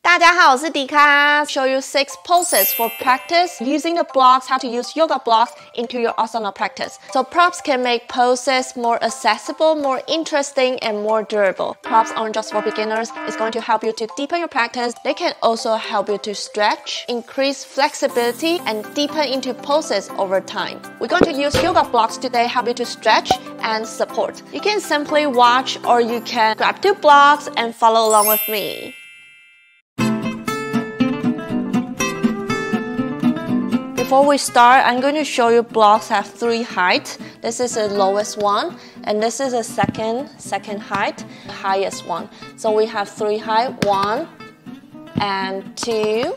大家好，我是迪卡。Show you 6 poses for practice using the blocks, how to use yoga blocks into your asana practice. So props can make poses more accessible, more interesting, and more durable. Props aren't just for beginners. It's going to help you to deepen your practice. They can also help you to stretch, increase flexibility, and deepen into poses over time. We're going to use yoga blocks today, help you to stretch and support. You can simply watch or you can grab 2 blocks and follow along with me. Before we start, I'm going to show you blocks have 3 heights. This is the lowest one, and this is the second height, highest one. So we have 3 height, 1 and 2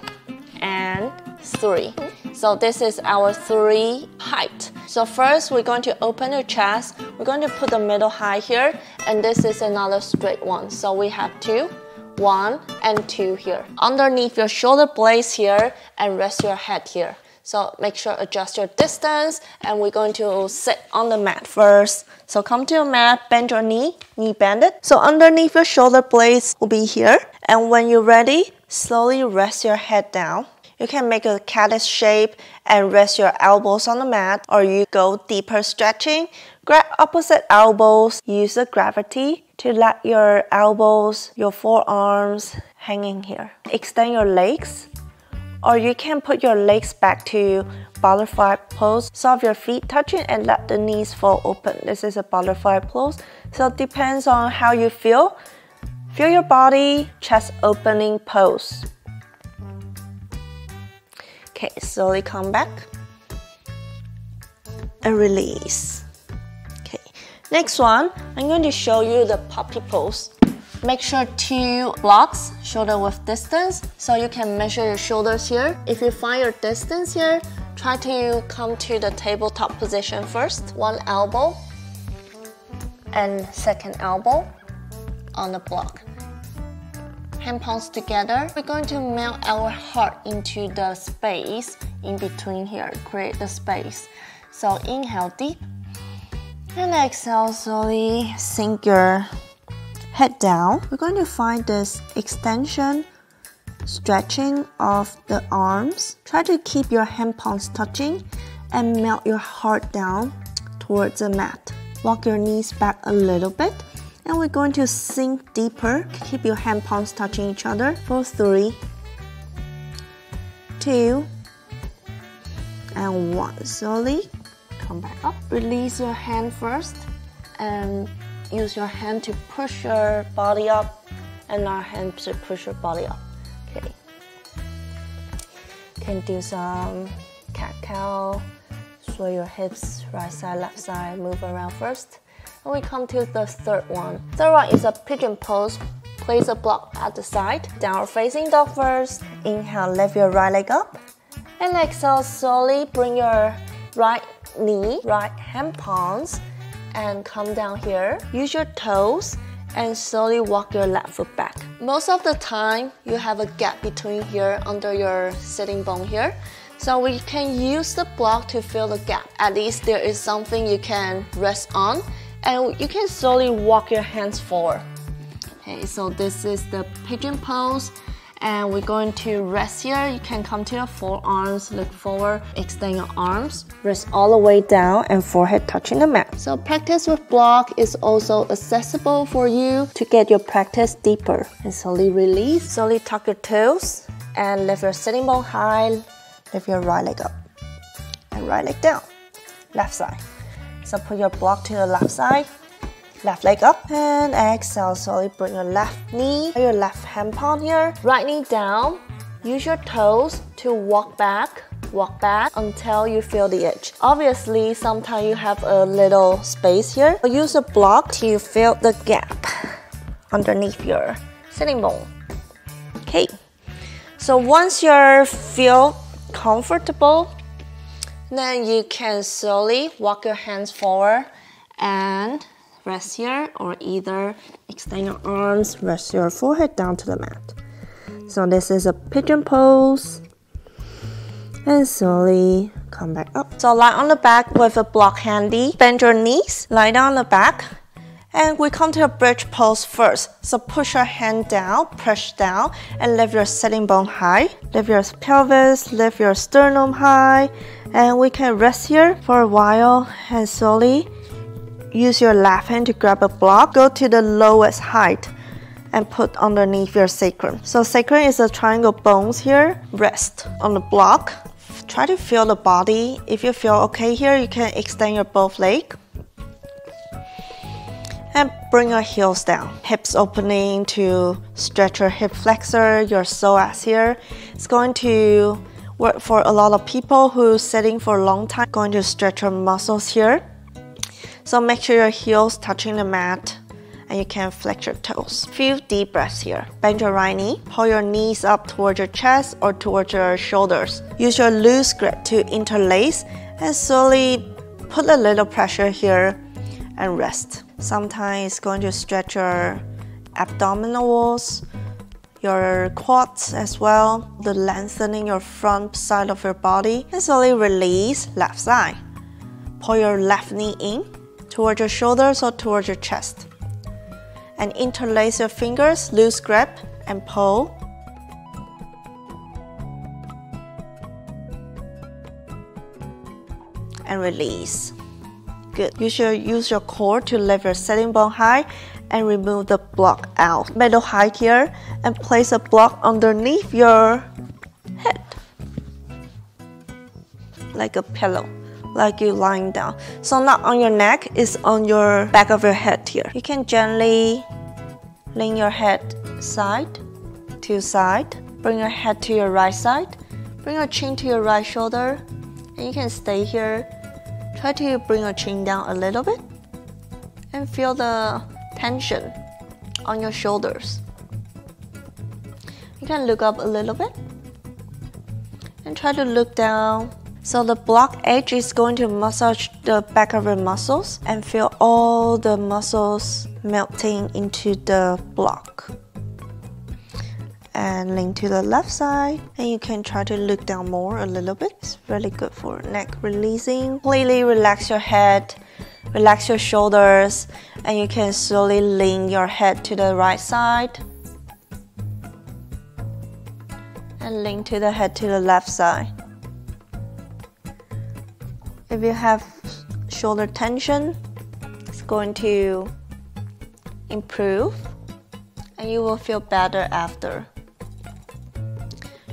and 3. So this is our 3 height. So first we're going to open your chest. We're going to put the middle height here, and this is another straight one. So we have 2, 1 and 2 here. Underneath your shoulder blades here, and rest your head here. So make sure adjust your distance, and we're going to sit on the mat first. So come to your mat, bend your knee bend it. So underneath your shoulder blades will be here. And when you're ready, slowly rest your head down. You can make a caddis shape and rest your elbows on the mat, or you go deeper stretching. Grab opposite elbows, use the gravity to let your elbows, your forearms hanging here. Extend your legs. Or you can put your legs back to butterfly pose. Soft your feet touching and let the knees fall open. This is a butterfly pose. So it depends on how you feel. Feel your body, chest opening pose. Okay, slowly come back. And release. Okay, next one, I'm going to show you the puppy pose. Make sure 2 blocks, shoulder width distance, so you can measure your shoulders here. If you find your distance here, try to come to the tabletop position first. 1 elbow and 2nd elbow on the block. Hand palms together. We're going to melt our heart into the space in between here, create the space. So inhale deep, and exhale slowly, sink your head down. We're going to find this extension, stretching of the arms. Try to keep your hand palms touching and melt your heart down towards the mat. Walk your knees back a little bit, and we're going to sink deeper. Keep your hand palms touching each other for 3, 2, and 1. Slowly come back up. Release your hand first, and use your hand to push your body up, and our hand to push your body up. Okay. Can do some cat-cow. Sway your hips, right side, left side, move around first. And we come to the 3rd one. 3rd one is a pigeon pose. Place a block at the side. Downward facing dog first. Inhale, lift your right leg up. And exhale, slowly bring your right knee, right hand palms, and come down here. Use your toes and slowly walk your left foot back. Most of the time, you have a gap between here under your sitting bone here. So we can use the block to fill the gap. At least there is something you can rest on, and you can slowly walk your hands forward. Okay, so this is the pigeon pose. And we're going to rest here. You can come to your forearms, look forward, extend your arms, rest all the way down, and forehead touching the mat. So practice with block is also accessible for you to get your practice deeper. And slowly release, slowly tuck your toes, and lift your sitting bone high, lift your right leg up, and right leg down, left side. So put your block to the left side, left leg up, and exhale, slowly bring your left knee, your left hand palm here, right knee down. Use your toes to walk back until you feel the edge. Obviously, sometimes you have a little space here. Use a block to fill the gap underneath your sitting bone. Okay, so once you feel comfortable, then you can slowly walk your hands forward and rest here, or either extend your arms, rest your forehead down to the mat. So this is a pigeon pose, and slowly come back up. So lie on the back with a block handy, bend your knees, lie down on the back, And we come to a bridge pose first. So push your hand down, push down, and lift your sitting bone high. Lift your pelvis, lift your sternum high. And we can rest here for a while and slowly use your left hand to grab a block. Go to the lowest height and put underneath your sacrum. So sacrum is a triangle bones here. Rest on the block. Try to feel the body. If you feel okay here, you can extend your both legs. And bring your heels down. Hips opening to stretch your hip flexor, your psoas here. It's going to work for a lot of people who are sitting for a long time. Going to stretch your muscles here. So make sure your heels touching the mat and you can flex your toes. Few deep breaths here. Bend your right knee. Pull your knees up towards your chest or towards your shoulders. Use your loose grip to interlace and slowly put a little pressure here and rest. Sometimes it's going to stretch your abdominal walls, your quads as well, the lengthening your front side of your body, and slowly release left side. Pull your left knee in towards your shoulders or towards your chest. And interlace your fingers, loose grip, and pull. And release. Good. You should use your core to lift your sitting bone high and remove the block out. Middle height here and place a block underneath your head. Like a pillow, like you lying down. So not on your neck, it's on your back of your head here. You can gently lean your head side to side. Bring your head to your right side. Bring your chin to your right shoulder. And you can stay here. Try to bring your chin down a little bit and feel the tension on your shoulders. You can look up a little bit and try to look down. So the block edge is going to massage the back of your muscles and feel all the muscles melting into the block. And lean to the left side, and you can try to look down more a little bit. It's really good for neck releasing. Completely relax your head, relax your shoulders, and you can slowly lean your head to the right side and lean to the head to the left side. If you have shoulder tension, it's going to improve and you will feel better after.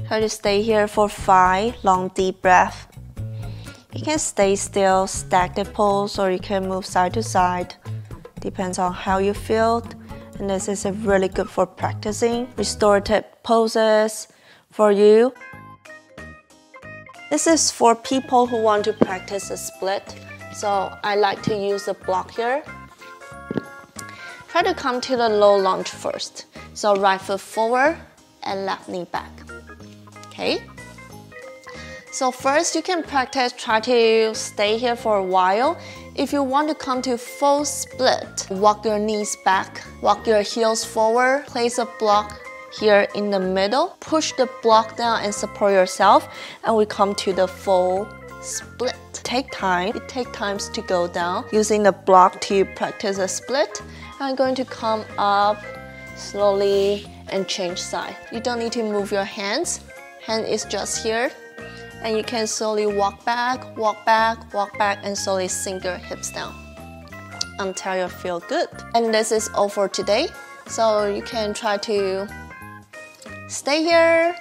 Try to stay here for 5 long deep breaths. You can stay still, stack the pose, or you can move side to side. Depends on how you feel. And this is really good for practicing restorative poses for you. This is for people who want to practice a split. So I like to use a block here. Try to come to the low lunge first. So right foot forward and left knee back. Okay? So first you can practice, try to stay here for a while. If you want to come to full split, walk your knees back, walk your heels forward, place a block here in the middle, push the block down and support yourself, and we come to the full split. Take time, it takes time to go down. Using the block to practice a split, I'm going to come up slowly and change side. You don't need to move your hands. Hand is just here. And you can slowly walk back, and slowly sink your hips down until you feel good. And this is all for today. So you can try to stay here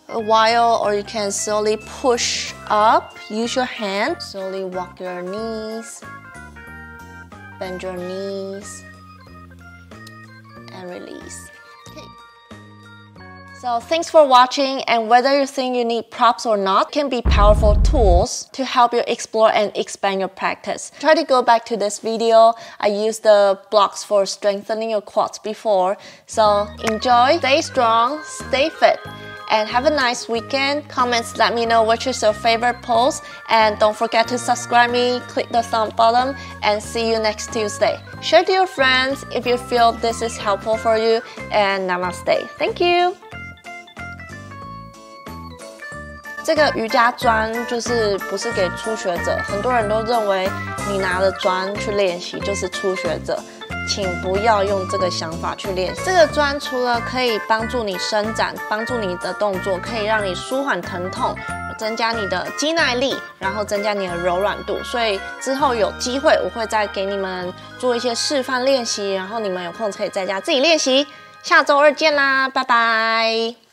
a while, or you can slowly push up. Use your hand. Slowly walk your knees, bend your knees, and release. Okay. So thanks for watching, and whether you think you need props or not, can be powerful tools to help you explore and expand your practice. Try to go back to this video. I used the blocks for strengthening your quads before. So enjoy, stay strong, stay fit, and have a nice weekend. Comments, let me know which is your favorite pose, and don't forget to subscribe me, click the thumb button, and see you next Tuesday. Share to your friends if you feel this is helpful for you, and namaste. Thank you. 这个瑜伽砖就是不是给初学者，很多人都认为你拿了砖去练习就是初学者，请不要用这个想法去练。这个砖除了可以帮助你伸展，帮助你的动作，可以让你舒缓疼痛，增加你的肌耐力，然后增加你的柔软度。所以之后有机会我会再给你们做一些示范练习，然后你们有空可以在家自己练习。下周2见啦，拜拜。